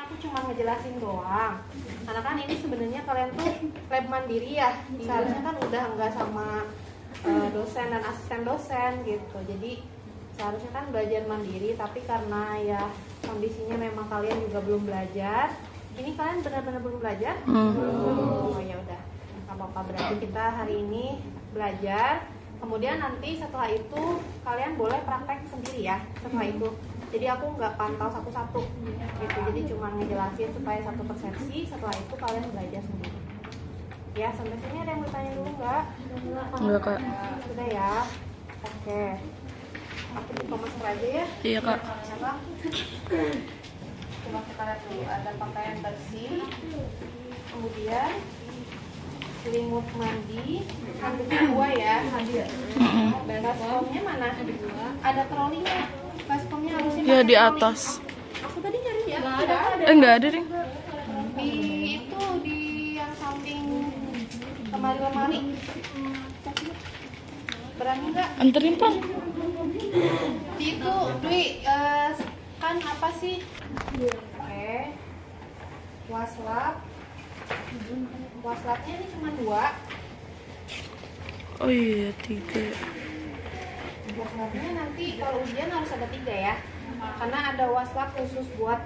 aku cuma ngejelasin doang. Karena kan ini sebenarnya kalian tuh lab mandiri ya. Seharusnya kan udah nggak sama dosen dan asisten dosen gitu. Jadi seharusnya kan belajar mandiri, tapi karena ya kondisinya memang kalian juga belum belajar. Ini kalian benar-benar belum belajar? Oh ya udah, nggak apa-apa. Berarti kita hari ini belajar. Kemudian nanti setelah itu kalian boleh praktek sendiri ya. Setelah itu, jadi aku nggak pantau satu-satu gitu. Jadi cuma ngejelasin supaya satu persepsi. Setelah itu kalian belajar sendiri. Ya, sampai sini ada yang bertanya dulu nggak? Enggak, Kak. Sudah ya. Oke. Aku buka masker aja ya. Iya, Kak. Siapa? Coba kita lihat dulu. Ada pakaian bersih. Kemudian selimut mandi. Handuk dua ya. Baskomnya mana? Ada trolinya. Baskomnya harusnya Ya pakai di troli. atas. Aku tadi nyari ya. Tidak ada. Enggak ada, Ring. Di itu di yang samping lemari-lemari. Berani nggak? Anterin, Pak. Di itu Dwi kan apa sih? Oke. Waslap. Waslapnya ini cuma 2. Oh iya, 3. Waslapnya nanti kalau ujian harus ada 3 ya. Karena ada waslap khusus buat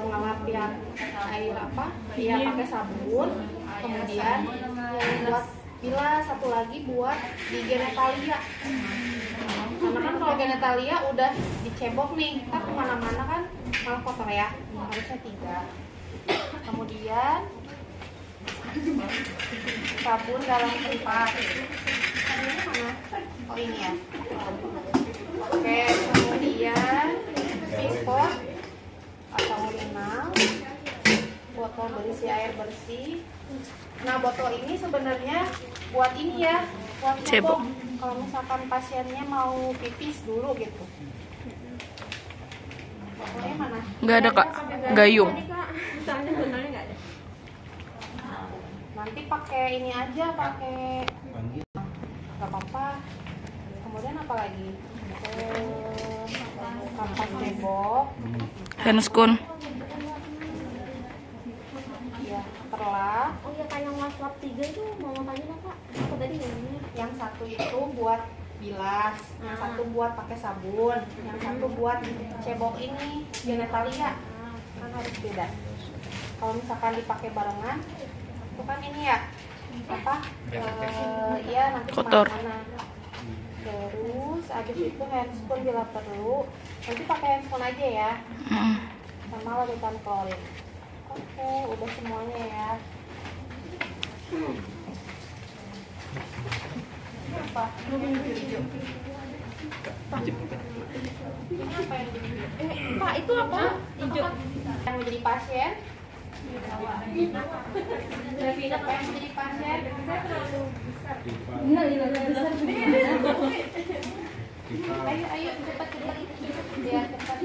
ngelap yang air apa? Ya pakai sabun. Kemudian yang buat bilas, satu lagi buat di genitalia. Karena kan kalau genitalia udah dicebok nih, kan kemana-mana kan malah kotor ya. Harusnya 3. Kemudian sabun dalam tempat. Sabunnya mana? Oh ini ya. Oke, kemudian tripod atau urinal, botol berisi air bersih. Nah, botol ini sebenarnya buat ini ya, buat cebok. Kalau misalkan pasiennya mau pipis dulu gitu. Botolnya mana? Enggak ada, Kak. Gayung. Nanti pakai ini aja, pakai nggak apa-apa. Kemudian apa lagi? Kampas cebok. Handscoon. Ya, perlah. Oh iya, kayak yang waslap 3 itu mau tanya apa? Aku tadi ngomongnya. Yang satu itu buat bilas, yang satu buat pakai sabun, yang satu buat cebok ini genitalia. Kan harus beda. Kalau misalkan dipakai barengan, itu kan ini ya apa? Iya nanti Kotor. kemana-mana. Terus habis itu handscoon bila perlu. Nanti pakai handscoon aja ya. Sama larutan klorin. Oke, udah semuanya ya. Ini apa? Ini apa yang hijau? Pak, itu apa? Hijau. Yang menjadi pasien? Siapa yang menjadi pasien? Ayo cepat biar cepat.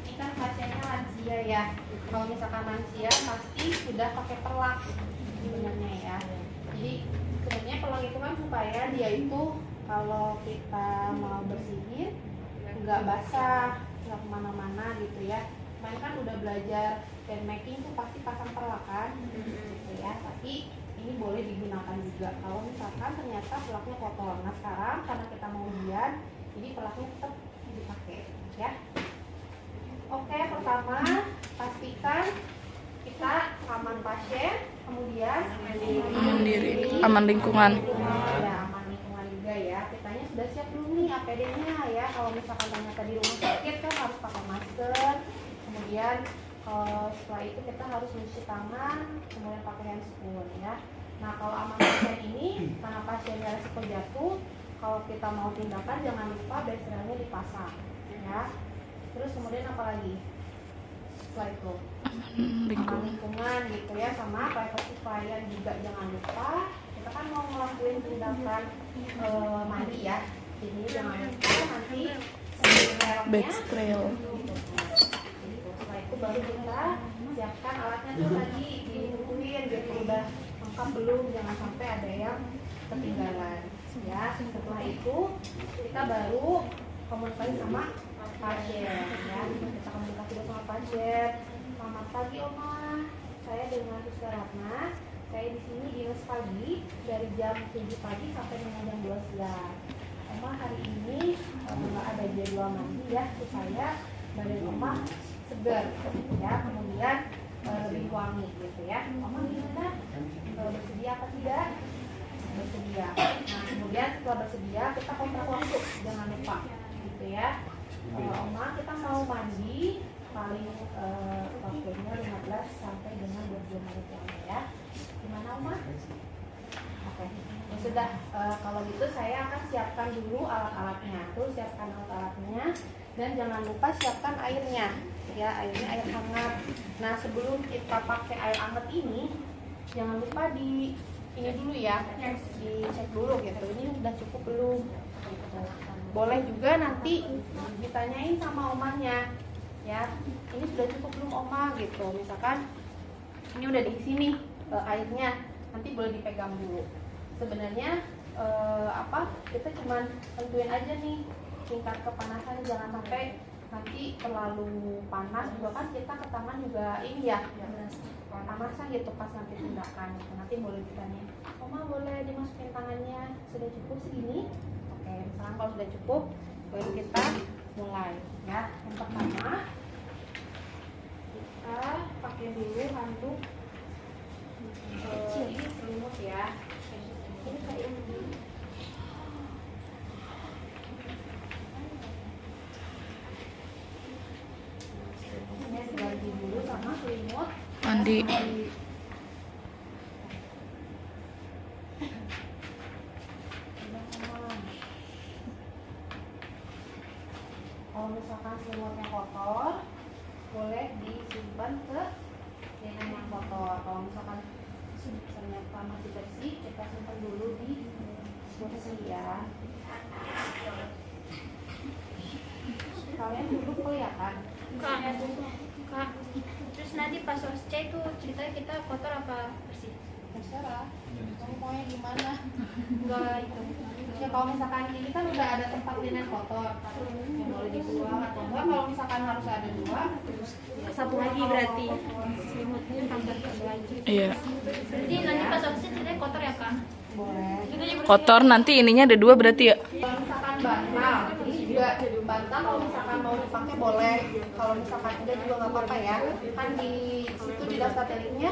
Ini kan pasiennya lansia ya. Kalau misalkan lansia pasti sudah pakai perlak sebenarnya ya. Jadi sebenarnya perlak itu kan supaya dia itu kalau kita mau bersihin nggak basah, nggak kemana-mana gitu ya. Kemarin kan udah belajar pen making tuh pasti pasang perlak kan, gitu ya. Tapi ini boleh digunakan juga kalau misalkan ternyata perlaknya kotor. Nah sekarang karena kita mau ujian, jadi perlaknya tetap dipakai ya. Oke, pertama pastikan kita aman pasien, kemudian Mandiri. Aman lingkungan. Ya, aman lingkungan juga ya. Kitanya sudah siap belum nih APD-nya ya. Kalau misalkan ternyata di rumah sakit kan harus pakai masker. Kemudian setelah itu kita harus mencuci tangan, kemudian pakai handscoon ya. Nah kalau aman pasien ini, karena pasiennya resiko jatuh, kalau kita mau tindakan jangan lupa baseline-nya dipasang ya. Terus kemudian apa lagi? setelah itu Lingkungan. lingkungan gitu ya, sama privacy klien juga. Jangan lupa kita kan mau ngelakuin tindakan mandi ya, jadi jangan lupa nanti Back trail. setelah itu baru kita siapkan alatnya tuh tadi ditungguin gitu udah lengkap belum, jangan sampai ada yang ketinggalan ya. Setelah itu kita baru komunikasi sama pasien ya, kita komunikasi dulu sama pasien. Selamat pagi Oma, saya dengan Suster Ratna, saya di sini dinas pagi dari jam 7 pagi sampai dengan jam 2 siang. Oma hari ini nggak ada jadwal mandi ya, supaya badan Oma segar ya, kemudian lebih wangi gitu ya. Oma gimana? Bersedia apa tidak? Bersedia. Nah kemudian setelah bersedia kita kontrak waktu, jangan lupa gitu ya. Oma kita mau mandi paling waktunya 15 sampai dengan 20 menit ya. Gimana Oma? Oke, ya sudah. Kalau gitu saya akan siapkan dulu alat-alatnya. Tuh siapkan alat-alatnya dan jangan lupa siapkan airnya ya, airnya air hangat. Nah sebelum kita pakai air hangat ini jangan lupa di ini dulu ya, dicek dulu gitu, ini udah cukup belum gitu. Boleh juga nanti ditanyain sama omanya ya, ini sudah cukup belum Oma gitu. Misalkan ini udah di sini airnya, nanti boleh dipegang dulu. Sebenarnya kita cuman tentuin aja nih tingkat kepanasan, jangan sampai nanti terlalu panas juga kan, kita ke tangan juga ini ya panasan gitu pas nanti tindakan. Nanti boleh ditanya, Oma boleh dimasukin tangannya sudah cukup segini? Oke, misalkan kalau sudah cukup baru kita mulai ya. Yang pertama kita pakai dulu handuk ini selimut ya. Ini kayak ini. Ini diganti dulu sama selimut Mandi. Kalau misalkan selimutnya kotor, boleh disimpan ke linen yang kotor. Kalau misalkan ternyata masih bersih, kita simpan dulu di kursi ya. Kalian duduk kelihatan? Kak, terus nanti pas OSCE itu ceritanya kita kotor apa bersih? Terserah. Kamu maunya gimana? Enggak itu. Ya kalau misalkan ini kan udah ada tempat linen kotor, yang boleh dibuang atau enggak. Kalau misalkan harus ada dua, Satu lagi berarti selimutnya tambah satu lagi. Iya. Berarti nanti pas OSCE ceritanya kotor ya Kak? boleh. Itu aja bersih. Kotor nanti ininya ada 2 berarti ya? Kalau misalkan bantal, ini juga bantal kalau misalkan mau dipakai boleh. Kalau misalkan enggak juga nggak apa-apa ya. Kan di situ di daftar deliknya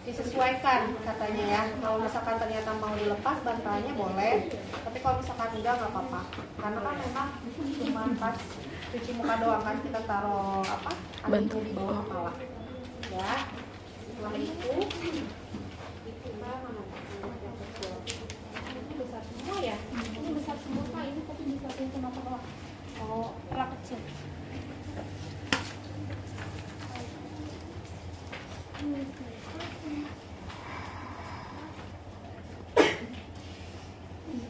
disesuaikan katanya ya. Kalau misalkan ternyata mau dilepas bantalnya boleh. Tapi kalau misalkan enggak nggak apa-apa. Karena kan memang cuma pas cuci muka doang kan kita taruh Bantal. di bawah kepala. Ya. Setelah itu kita ini besar semua ya. Ini besar semua Kak. Ini tapi disatuin sama kepala. Oh, pelak kecil.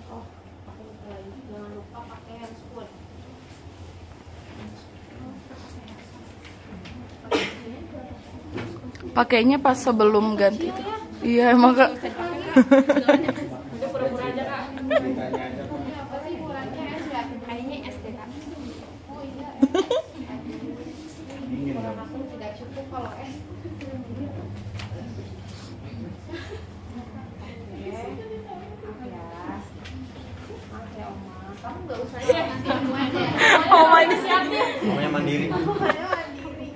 Oh, pakai itu lagi. Jangan lupa pakai handscoon. Pakainya pas sebelum ganti itu. Iya emang Kak. Pura-pura aja Kak. Ini apa sih ukurannya es ya? Kayaknya es deh Kak. Oh iya es. Ukuran aku tidak cukup kalau es. Maaf ya Oma. Kamu nggak usah ya nanti aku aja. Oh my god. Siapnya. Pokoknya mandiri. Aku ada mandiri.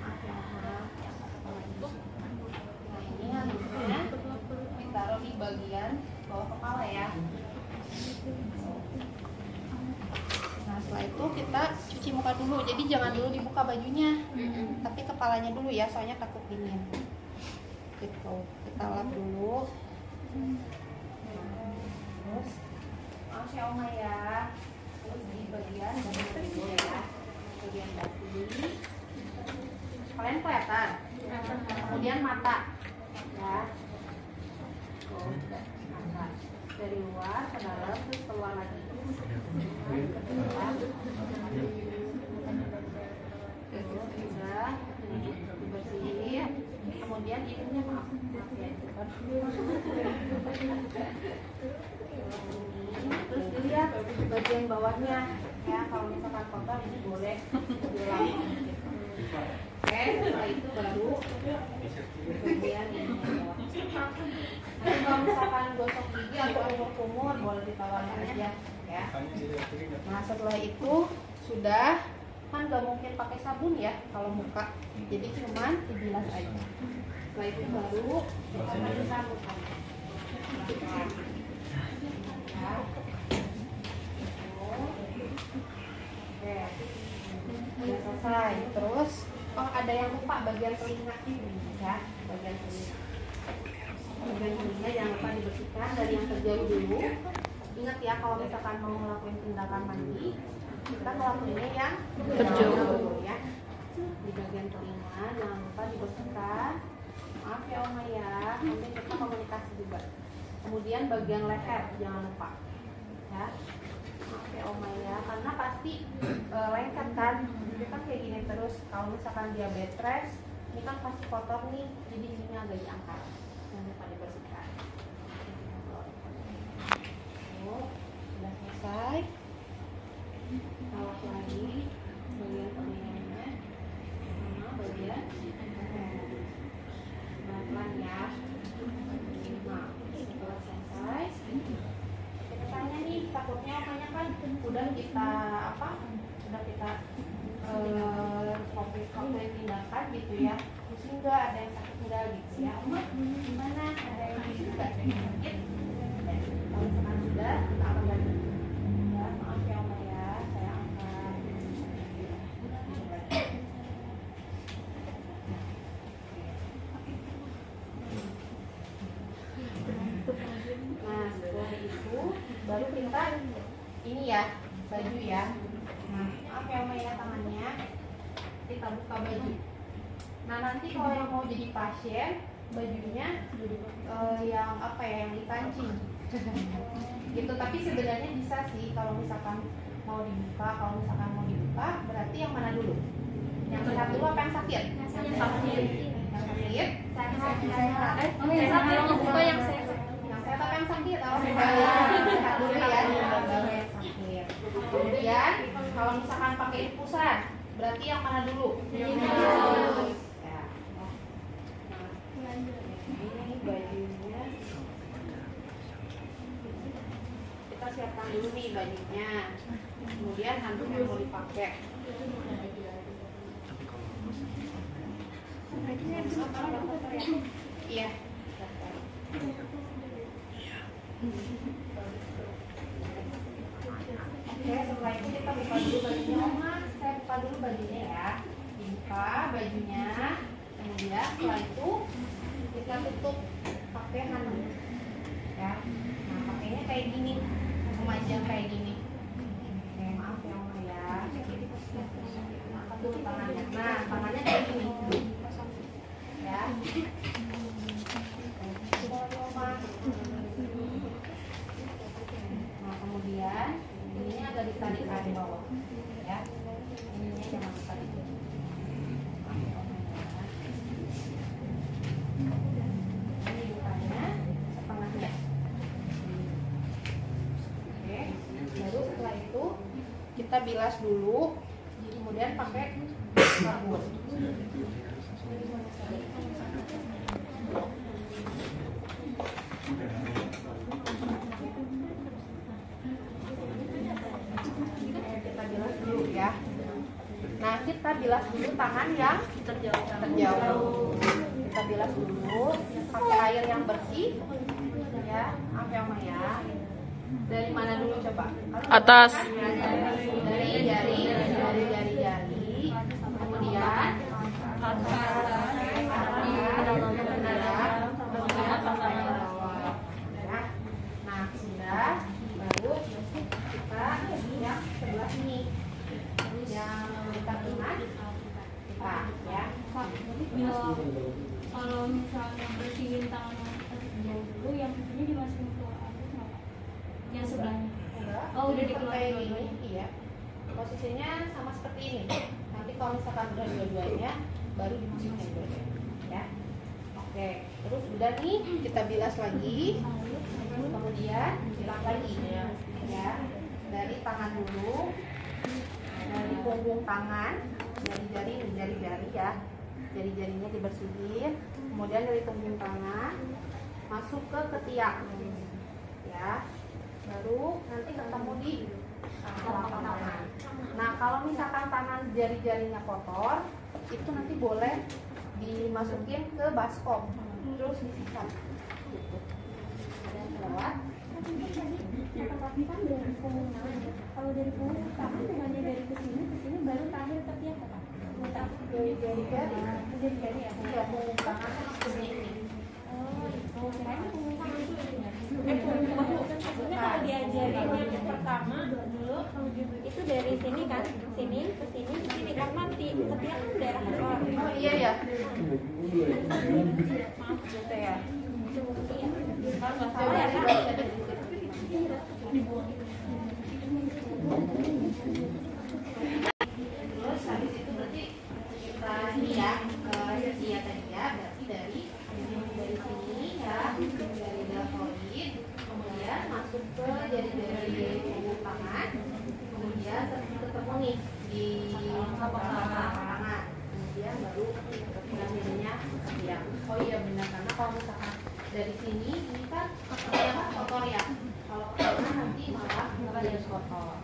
Maaf ya Oma. Nah ini handuknya ditaruh di bagian bawah kepala ya. Nah setelah itu kita cuci muka dulu. Jadi jangan dulu dibuka bajunya, tapi kepalanya dulu ya, soalnya takut dingin. Gitu. Kita lap dulu. Terus maaf ya Oma ya. Terus di bagian dahi dulu ya. Bagian dahi. dari luar ke dalam terus keluar lagi. Sudah dibersihin. Kemudian hidungnya maaf ya. Terus dilihat bagian bawahnya ya, kalau misalkan kotor ini boleh diulang. Oke, setelah itu baru bagian ini bawah. Nanti kalau misalkan gosok gigi atau kumur-kumur boleh ditawarkan aja ya. Nah setelah itu sudah, kan gak mungkin pakai sabun ya kalau muka, jadi cuman dibilas aja. Setelah itu baru kita bersihkan mukanya. Ya. Oke, udah selesai. Terus ada yang lupa bagian telinga ya, bagian telinga. Bagian telinga jangan lupa dibersihkan dari yang terjauh dulu. Ingat ya, kalau misalkan mau ngelakuin tindakan mandi, kita ngelakuinnya yang terjauh dulu ya. Di bagian telinga jangan lupa dibersihkan. Maaf ya Oma ya, nanti kita komunikasi juga. Kemudian bagian leher jangan lupa ya. Maaf ya Oma ya, karena pasti lengket kan. Jadi kan kayak gini terus. Kalau misalkan dia bed rest, ini kan pasti kotor nih, jadi ininya agak diangkat. Jangan lupa dibersihkan. Sudah selesai. Lawak lagi bagian telinganya sama bagian pelan-pelan ya. Nah, setelah selesai kita tanya nih, takutnya makanya kan udah kita udah kita komplain tindakan gitu ya, pusing nggak, ada yang sakit nggak gitu ya. Oma gimana, ada yang sakit nggak, sakit? Kalau misalkan sudah, kita akan lanjut ya. Maaf ya Oma ya, saya angkat. Nah setelah itu baru kita ini ya, baju ya. Nah maaf ya Oma ya, tangannya kita buka baju. Nah nanti kalau yang mau jadi pasien, bajunya yang apa ya, yang dikancing gitu. Tapi sebenarnya bisa sih kalau misalkan mau dibuka. Kalau misalkan mau dibuka, berarti yang mana dulu? Yang sehat dulu apa yang sakit? Yang sakit. Yang sakit. Yang sakit buka yang sehat. Yang sehat apa yang sakit? Oh, sehat dulu ya, baru yang sakit. Kemudian kalau misalkan pakai infusan, berarti yang mana dulu? Yang infus. Ya. Nah, ini bajunya. Kita siapkan dulu nih bajunya. Kemudian handuk yang mau dipakai. Iya. Oke, setelah itu kita buka dulu bajunya. Oma, saya buka dulu bajunya ya. Dibuka bajunya. Kemudian setelah itu kita tutup pakai handuk. Ya. Nah, pakainya kayak gini, memajang kayak gini. Oke, maaf ya Oma ya. Angkat dulu tangannya. Nah, tangannya kayak gini. Ya. Nah kemudian ininya agak ditarik ke bawah ya, ininya jangan ditarik. Ini bukanya setengahnya. Oke, baru setelah itu kita bilas dulu, kemudian pakai sabun. Kita bilas dulu ya. Nah kita bilas dulu tangan yang terjauh. Kita bilas dulu pakai air yang bersih ya. Apa yang Maya? Dari mana dulu coba? Atas. Dari jari, kemudian nah sudah, baru kita yang sebelah sini yang dekat dengan kita ya. Kalau misalnya bersihin tangan yang terjauh dulu, yang ini dimasukin ke air nggak Pak? posisinya sama seperti ini. Nanti kalau misalkan udah dua-duanya baru dimasukin dua-duanya ya. Oke, terus udah nih kita bilas lagi, kemudian bilas lagi ya, dari tangan dulu, dari punggung tangan, jari-jari ya, jari-jarinya dibersihin, kemudian dari punggung tangan masuk ke ketiak ya, baru nanti ketemu di telapak tangan. Nah kalau misalkan tangan jari-jarinya kotor, itu nanti boleh dimasukin ke baskom, terus disikat gitu. Ada yang lewat. Tapi kan dari punggung tangan. Kalau dari punggung tangan dengannya dari kesini baru terakhir ketiak apa? Dari jari-jari ya. Iya, punggung tangan ke sini. Oh, itu kirain punggung tangan itu maksudnya kalau diajarin yang pertama dulu itu dari sini kan, sini ke sini kan nanti ketiak kan daerah luar. Oh iya ya. Maaf Gitu ya. Kalau nggak Salah salah ya, ya Kak? kan. Terus habis itu berarti kita ini ya, iya tadi ya, berarti dari sini ya, dari deltoid, kemudian masuk ke jari-jari punggung tangan, kemudian ketemu nih di telapak tangan, kemudian baru jadinya ketiak. Oh iya benar, karena kalau misalkan dari sini ini kan kotor ya, kalau ke tangan nanti malah jadi kotor.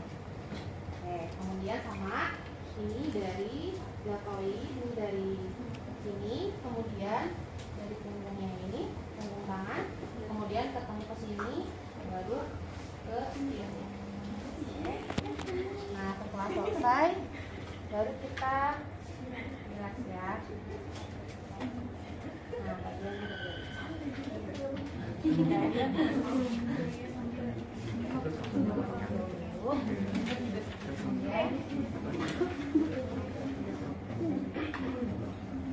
Oke, kemudian sama ini dari deltoid, ini dari sini, kemudian dari punggungnya ini, punggung tangan, kemudian ketemu ke sini, baru ke sini. Oke. Nah setelah selesai, baru kita bilas ya. Nah bagian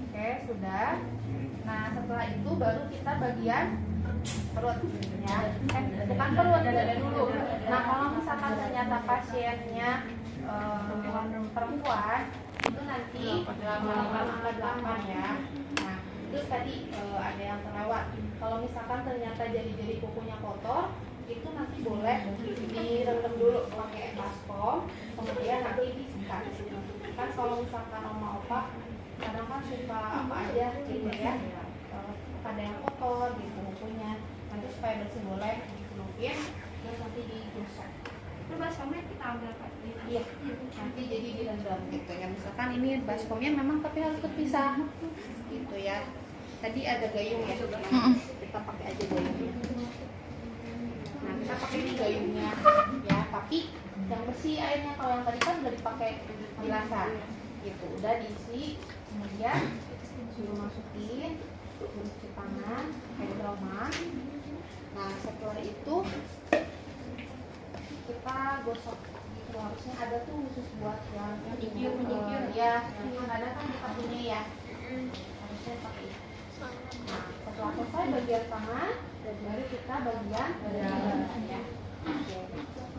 Oke, sudah. Nah, setelah itu baru kita bagian perut ya. Bukan perut, dada dulu. Nah, kalau misalkan ternyata pasiennya perempuan, itu nanti melakukan angka 8 ya. Nah, terus tadi ada yang terlewat. Kalau misalkan ternyata jari-jari kukunya kotor, itu nanti boleh direndam dulu pakai baskom, kemudian nanti disikat. Kan kalau misalkan oma opa kadang kan suka apa aja gitu ya, ada yang kotor gitu kukunya, nanti supaya bersih boleh dicelupin, terus nanti digosok. Terus baskomnya kita ambil Pak. Iya, nanti jadi direndam gitu ya. Misalkan ini baskomnya memang tapi harus terpisah gitu ya. Tadi ada gayung ya, kita pakai aja gayungnya. Nah kita pakai ini gayungnya ya, tapi yang bersih airnya. Kalau yang tadi kan udah dipakai bilasan gitu, udah diisi, kemudian suruh masukin, suruh cuci tangan pakai drama. Nah setelah itu kita gosok gitu, harusnya ada tuh khusus buat yang ya, yang ada kan kita punya ya, harusnya pakai itu. Nah setelah selesai bagian tangan, dan baru kita bagian dada ya. Oke.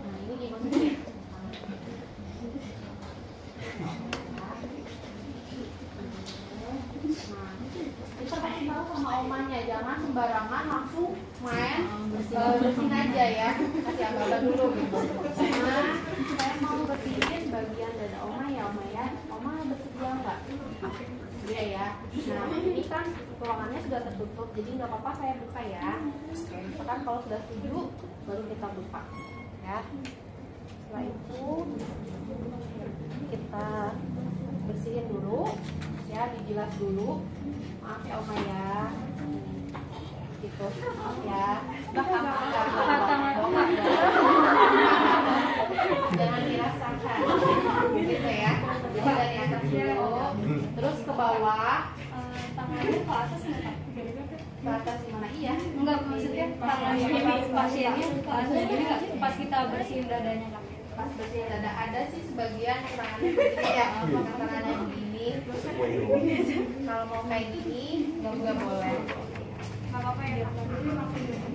Nah ini dimasukin. Nah, kita kasih tahu sama omanya, jangan sembarangan langsung main bersihin aja ya, kasih abang dulu gitu. Nah, saya mau bersihin bagian dada oma ya, oma bersedia nggak? Iya ya. Nah, ini kan ruangannya sudah tertutup, jadi nggak apa-apa saya buka ya. Oke, misalkan kalau sudah setuju, baru kita buka ya. Setelah itu kita bersihin dulu ya, dibilas dulu. Maaf ya oma ya, gitu ya. Jangan dirasakan gitu ya. Jadi dari atas dulu, terus ke bawah, Tangannya ke atas enggak? ke atas gimana? Iya. Enggak, maksudnya tangannya pasiennya ke atas gini enggak? Pas kita bersihin dadanya Kak. Pas bersihin dada ada sih sebagian yang tangannya begini ya, yang tangannya begini. Kalau mau kayak gini nggak boleh. Enggak apa-apa ya.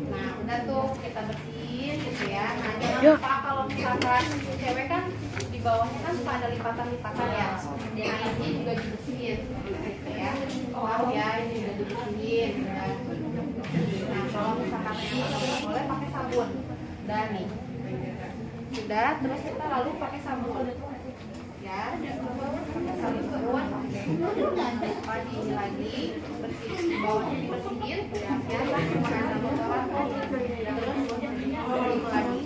Nah udah tuh kita bersihin gitu ya. Nah jangan lupa kalau misalkan cewek kan bawahnya kan suka ada lipatan-lipatan ya. Nah ini juga dibersihin, gitu ya. Tahu ya, ini juga dibersihin. Ya. Nah kalau misalkan yang nggak boleh pakai sabun. Dan nih, sudah. Terus kita lalu pakai sabun. Ya, pakai sabun. Padi ini lagi bersih, bawahnya dibersihin. Ya, cuma ada kotoran. Terus lagi.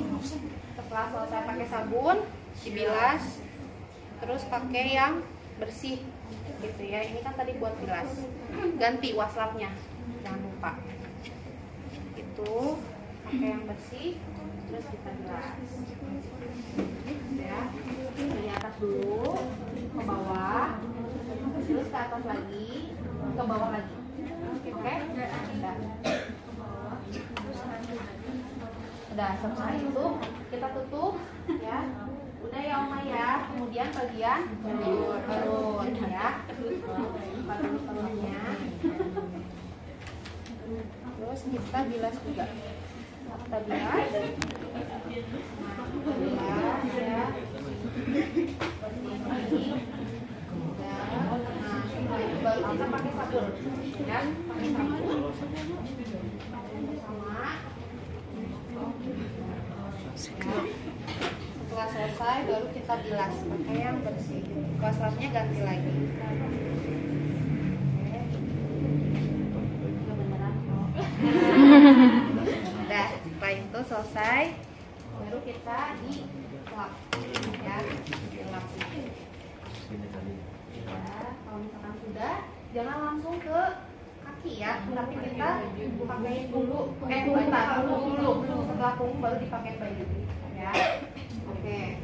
Setelah selesai pakai sabun, dibilas, terus pakai yang bersih gitu ya. Ini kan tadi buat bilas, ganti waslapnya, jangan lupa itu pakai yang bersih, terus kita bilas ya. Dari atas dulu ke bawah, terus ke atas lagi, ke bawah lagi. Oke, udah selesai itu kita tutup ya. Udah ya Oma ya. Kemudian bagian perut ya, perutnya. Terus kita bilas juga. Kita bilas ya. Nah, baru kita pakai sabun ya, pakai sabun sama. Setelah selesai baru kita bilas pakai yang bersih. Waslapnya ganti lagi. Udah, setelah itu selesai baru kita dilap ya, dilap. Ya, kalau misalkan sudah, jangan langsung ke kaki ya, tapi kita pakai dulu, punggung dulu. Setelah punggung baru dipakai baju ya. Oke.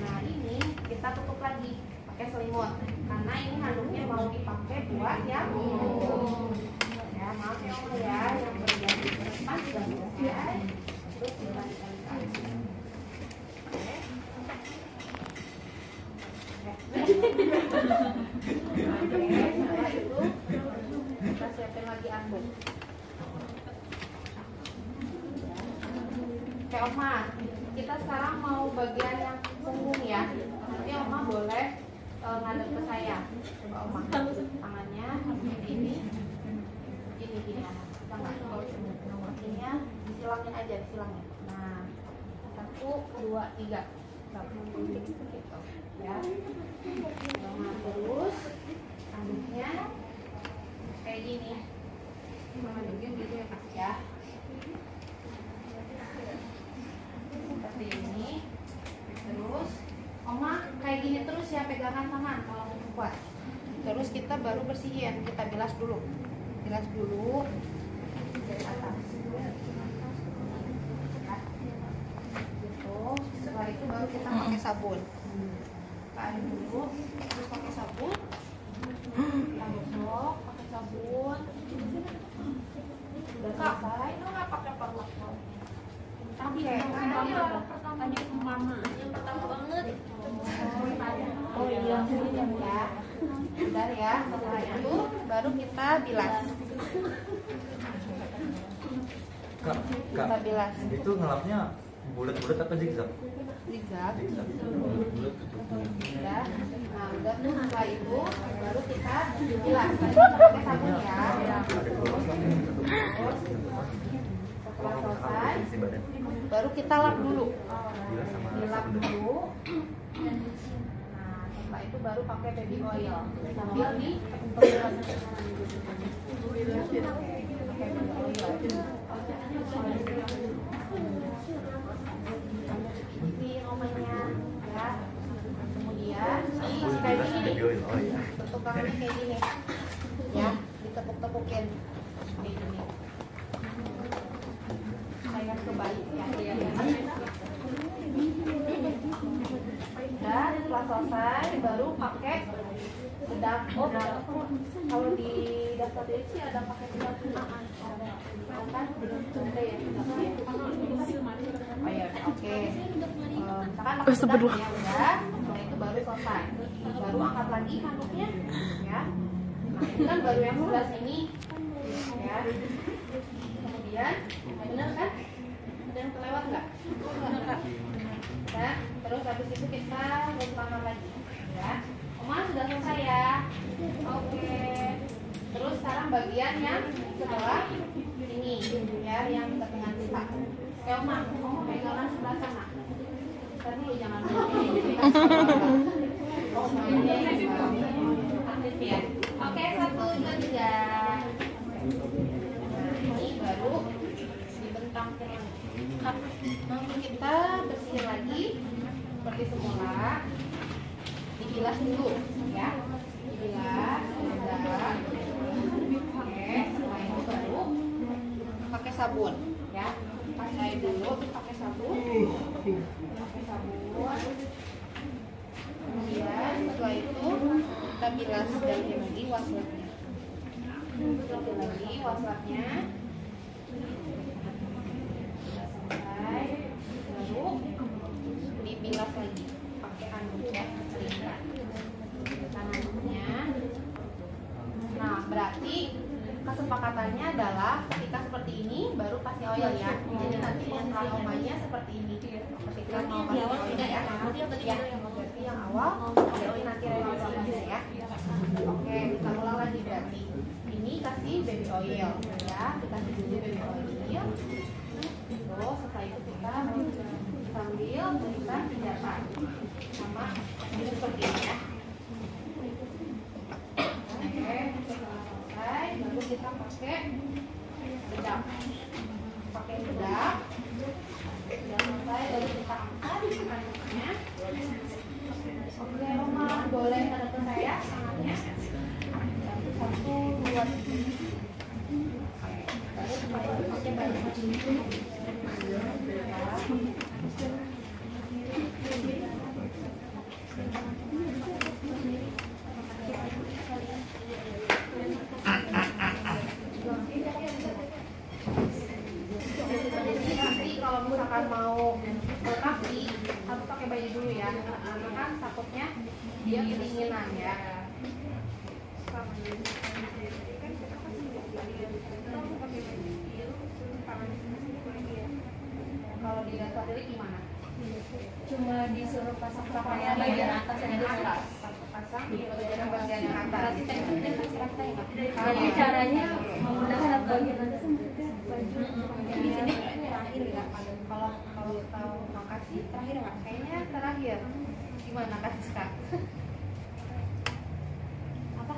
Nah ini kita tutup lagi pakai selimut, karena ini handuknya mau dipakai buat yang ya. Maaf ya Oma ya, yang berganti depan sudah selesai. Terus dilanjutkan. Setelah itu kita siapin lagi anduk. Oke Oma, kita sekarang mau bagian yang punggung ya. Nanti Oma boleh ngadep ke saya. Coba Oma, tangannya ini ya. Kita nggak tahu nomornya, disilangin aja, disilangin. Nah, 1, 2, 3. Gitu ya. Nah, terus anduknya kayak gini. Anduknya gitu ya Kak ya. Seperti ini. Terus Oma kayak gini terus ya, pegangan tangan kalau mau kuat. Terus kita baru bersihin, kita bilas dulu dari atas gitu. Setelah itu baru kita pakai sabun. Tarik dulu, terus pakai sabun, kita gosok pakai sabun. Udah selesai. Itu nggak pakai perlak. Tadi mama yang pertama banget. Oh iya, ya. Bentar ya. Setelah itu baru kita bilas. Kak, Kita bilas. itu ngelapnya bulat-bulat apa zigzag? Zigzag. Bulat. Ya. Nah, udah tuh setelah itu baru kita bilas. Pakai sabun ya. Setelah selesai, baru kita lap dulu. Dilap dulu. Nah, setelah itu baru pakai baby oil. Sambil di ini omanya ya. Kemudian kayak gini, bentuk tangannya kayak gini ya, ditepuk-tepukin kayak gini. Saya kebalik ya. Dan setelah selesai baru pakai bedak. Oh, kalau di daftar diri sih ada pakai bedak kan? Ada ya bedaknya. Oh ya, oke. Misalkan pakai bedak ya udah, setelah itu baru selesai. Baru angkat lagi handuknya, ya. Nah ini kan baru yang sebelah sini, ya. Kemudian, bener kan? Ada yang kelewat nggak? Enggak. Nah, terus habis itu kita ya yang dekat dengan kita. Oma, pegangan sebelah sana. Tadi jangan ya. Oke, 1, 2, 3. Nah, ini baru dibentang ke nanti kita bersihkan lagi seperti semula. Dibilas dulu ya. Dibilas, udah. Oke, setelah itu baru pakai sabun ya. Pakai dulu, pakai sabun. Pakai sabun. Kemudian setelah itu kita bilas lagi waslatnya. Lagi waslatnya. Selesai. Baru dibilas lagi pakai anduk ya, seringkan. Anduknya. Nah, berarti kesepakatannya adalah ketika seperti ini baru kasih oil ya. Jadi nanti setelah omanya seperti ini. Ketika mau kasih oil ya. Berarti yang awal, berarti nanti realisasinya ya. Oke, kita ulang lagi berarti. Ini kasih baby oil ya. Kita kasih dulu baby oil. Terus setelah itu kita sambil berikan pijatan sama ini seperti ini ya. Oke, setelah selesai baru kita pakai bedak. Pakai bedak. Sudah selesai baru kita angkat anduknya. Oke, Oma boleh tanda ke saya tangannya. 1, 2, 3. Baru pakai baju. Kalau misalkan mau kaki harus pakai baju dulu ya, karena kan takutnya dia kedinginan ya. Kalau di dasar diri gimana? Cuma disuruh pasang Pakaian bagian atas dan atas. Pasang di bagian yang atas. Jadi caranya menggunakan bagian atas Di sini terakhir ya. Kalau tahu makasih terakhir nggak? Kayaknya terakhir. Gimana kasih Kak? Apa?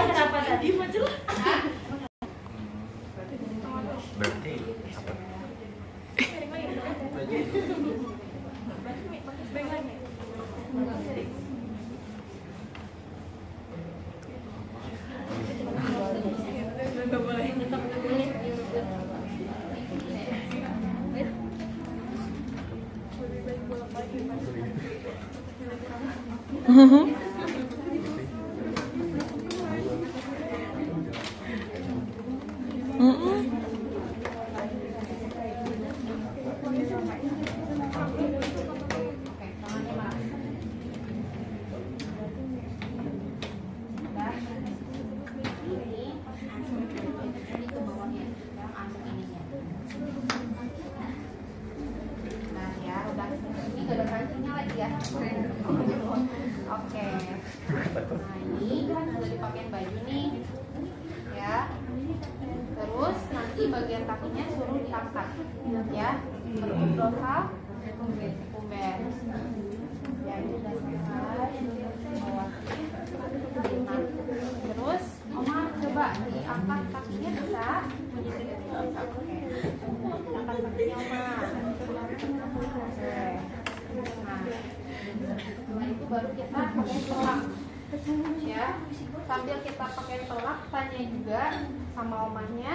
Kenapa tadi macam? Berarti apa? Oke. Nah, ini kan sudah dipakein baju nih. Ya. Terus nanti bagian kakinya suruh diangkat. Ya. Berikut dorsal, pumben. Ya, ini sudah selesai. Nah, terus Oma coba diangkat kakinya bisa. Oke. Angkat kakinya Oma. Oke. Nah, setelah itu baru kita pakai pelak ya. Sambil kita pakai pelak, tanya juga sama omanya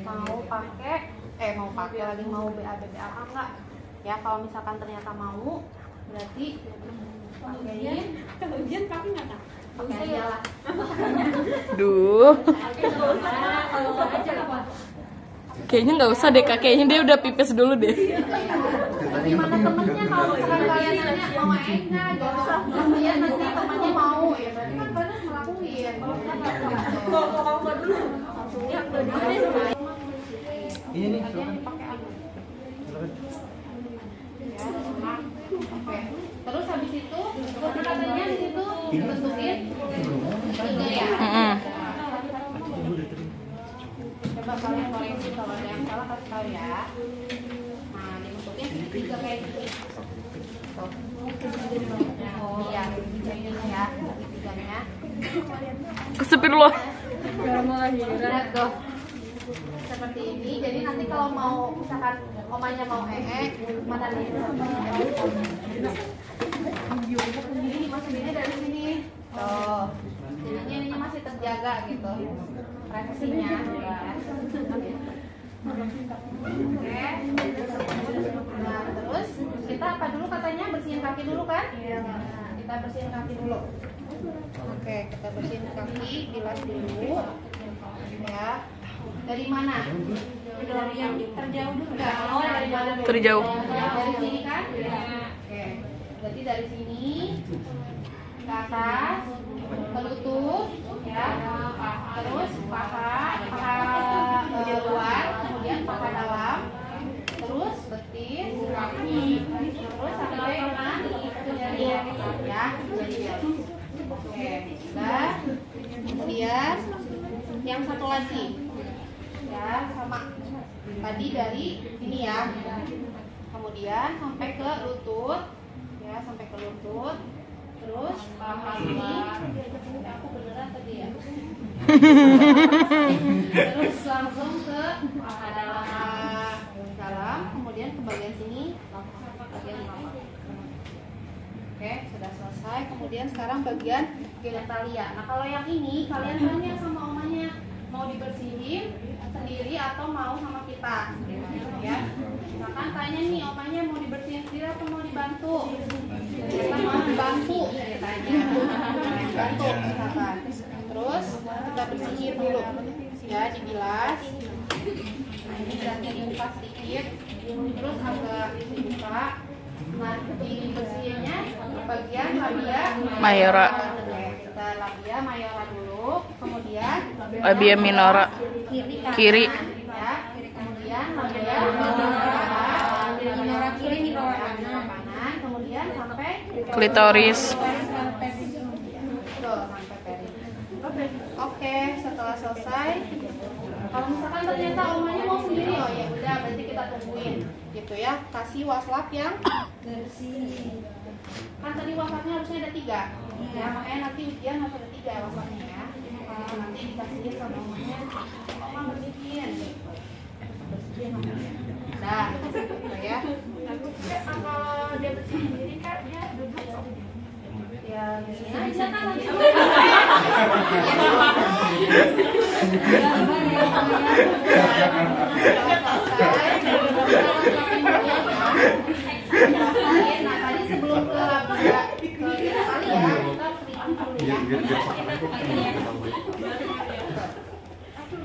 mau pakai lagi mau BABBA enggak ya. Kalau misalkan ternyata mau, berarti pakein. Kalau ujian pakai nggak tak? Pakai aja lah. Duh, Kalau aja apa? kayaknya nggak usah deh Kak. Kayaknya dia udah pipis dulu deh. Gimana temennya kalau misalkan kalian nanya mau enggak, gak usah. Kemudian nanti temannya mau ya, berarti kan benar ngelakuin. Kalau kamu dulu, langsungnya Ini nih, Bagian silakan. dipakai anduk. Silakan. Ya, enak. Oke. Terus habis itu katanya di situ dibesukin. Tiga ya. Astagfirullah. Lihat tuh. Seperti ini. Jadi nanti kalau mau misalkan omanya mau mana nih? Ini dimasukinnya dari sini. Tuh. Jadinya ini masih terjaga gitu. Privasinya. Oke. Nah, terus kita apa dulu katanya? Bersihin kaki dulu kan? Nah, kita bersihin kaki dulu. Oke, kita bersihin kaki, bilas dulu. Ya. Dari mana? Dari yang terjauh dulu. Enggak, dari mana dulu? Terjauh. Dari sini kan? Oke. Berarti dari sini ke atas, ke lutut, ya. Terus paha luar, kemudian paha dalam, terus betis, kaki, terus sampai dengan jari, ya. Oke, sudah. Kemudian yang satu lagi, ya sama tadi dari sini ya. Kemudian sampai ke lutut, ya sampai ke lutut. Terus paha ini, aku beneran tadi ya. Terus langsung ke paha dalam, kemudian ke bagian sini, bagian bawah. Oke, sudah selesai. Kemudian sekarang bagian genitalia. Nah, kalau yang ini kalian tanya sama omanya mau dibersihin sendiri atau mau sama kita, ya. Misalkan tanya nih omanya mau dibersihin sendiri atau mau dibantu. Kita mau dibantu, tanya. Bantu misalkan. Terus kita bersihin dulu, ya dibilas. Nah, ini berarti dibuka sedikit, terus agak dibuka. Nah, dibersihinnya bagian labia Mayora. Kita labia mayora dulu, kemudian Labia minora. Kiri. ya. Kemudian labia minora kiri, minora kanan, kemudian sampai Klitoris. Tuh, sampai peri. Oke, setelah selesai, kalau misalkan ternyata omanya mau sendiri, oh ya udah, berarti kita tungguin, gitu ya. Kasih waslap yang bersih. Kan tadi waslapnya harusnya ada 3, ya makanya nanti ujian harus ada 3 waslapnya ya. Nanti dikasihin sama omanya, oma bersihin, bersihin omanya. Nah, gitu ya. Kalau dia bersihin sendiri kan dia duduk. Ya, biasanya aja kan lagi. Nah, tadi sebelum ke labia ke kali ya, kita selipin dulu ya.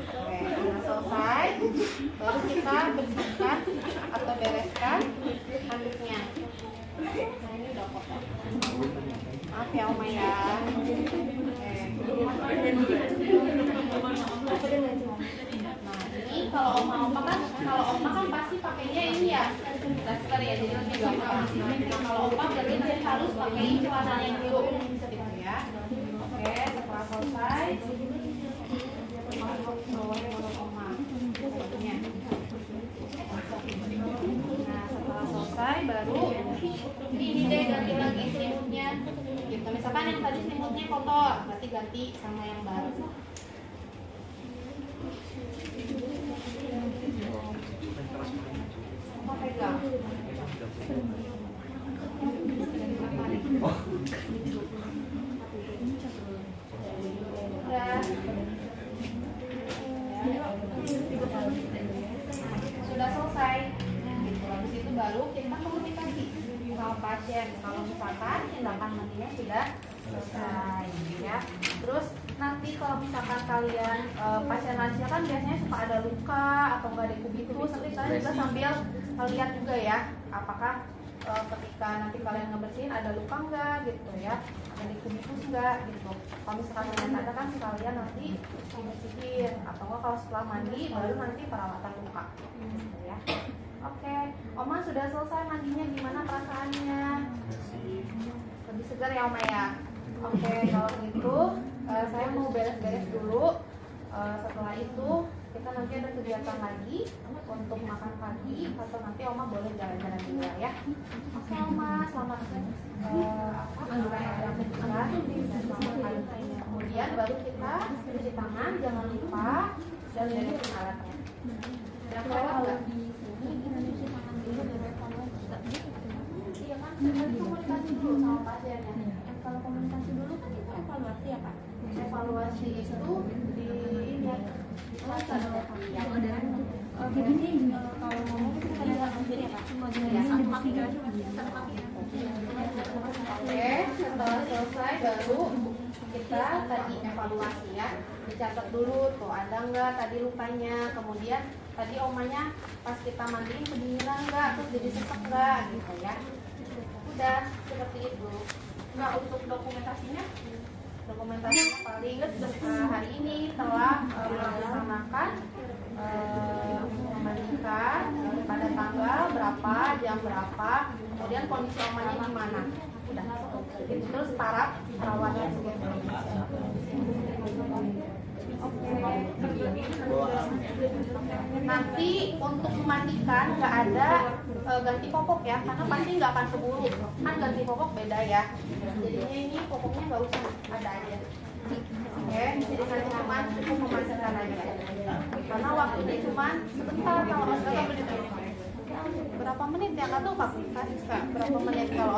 Oke, nah selesai. Baru kita bersihkan atau bereskan handuknya. Nah, ini udah kotor. Maaf ya Oma ya. Nah ini kalau oma kan pasti pakainya ini ya daster ya, jadi lebih gampang. Nah kalau oma berarti nanti harus pakai celananya dulu, gitu ya. Oke, setelah selesai masuk bawahnya menurut oma. Nah setelah selesai baru ini deh ganti lagi selimutnya. Gitu. Misalkan yang tadi selimutnya kotor, berarti ganti sama yang baru. Apa pegang? Sudah selesai. Gitu. Habis itu baru kita komunikasi sama pasien. Kalau misalkan tindakan mandinya sudah selesai, ya. Terus nanti kalau misalkan kalian pasien lansia kan biasanya suka ada luka atau nggak ada kubitus, nanti kalian juga sambil lihat juga ya, apakah ketika nanti kalian ngebersihin ada luka nggak gitu ya, ada kubitus nggak gitu. Kalau misalkan kalian ada kan sekalian nanti dibersihin, atau nggak kalau setelah mandi baru nanti perawatan luka, gitu ya. Oke, Oma sudah selesai mandinya, gimana perasaannya? Lebih segar ya Oma ya? Oke, kalau gitu saya mau beres-beres dulu. Setelah itu kita nanti ada kegiatan lagi untuk makan pagi atau nanti Oma boleh jalan-jalan juga ya. Oke Oma, selamat kemudian baru kita cuci tangan, jangan lupa dan beresin alatnya. Dan kalau di sini kita cuci tangan dulu dan evaluasi. Iya kan, kita komunikasi dulu sama pasiennya. Kalau komunikasi dulu kan itu evaluasi ya Pak? Evaluasi itu di ini ya. Jadi kalau ngomong itu kita ada jadi Pak. Oke, setelah selesai baru kita tadi evaluasi ya, dicatat dulu tuh ada nggak tadi lukanya, kemudian tadi omanya pas kita mandiin kedinginan nggak, terus jadi sesek nggak gitu ya. Udah seperti itu. Nah untuk dokumentasinya paling hari ini telah melaksanakan memandikan pada tanggal berapa, jam berapa, kemudian kondisi omanya gimana. Udah. Terus taraf perawatnya seperti nanti untuk memandikan nggak ada ganti popok ya, karena pasti nggak akan keburu. Kan ganti popok beda ya. Jadinya ini popoknya nggak usah, ada aja. Oke, jadi nanti cuma cukup memandikan aja. Karena waktunya cuma sebentar kalau berapa menit ya, nggak tahu Pak. Berapa menit kalau